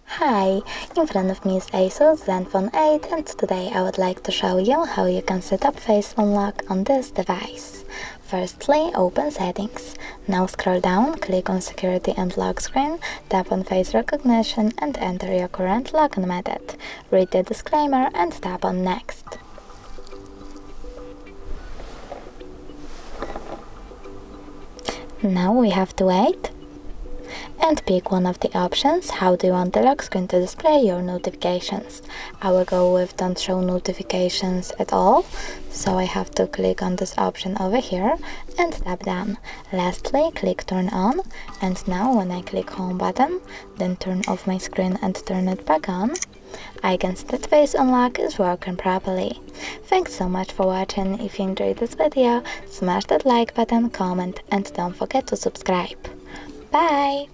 Hi, in front of me is ASUS Zenfone 8 and today I would like to show you how you can set up face unlock on this device. Firstly, open Settings. Now scroll down, click on Security and Lock screen, tap on Face Recognition and enter your current login method. Read the disclaimer and tap on Next. Now we have to wait and pick one of the options. How do you want the lock screen to display your notifications? I will go with don't show notifications at all, so I have to click on this option over here and tap done. Lastly, click turn on, and now when I click home button, then turn off my screen and turn it back on, I can see that face unlock is working properly. Thanks so much for watching. If you enjoyed this video, smash that like button, comment and don't forget to subscribe. Bye!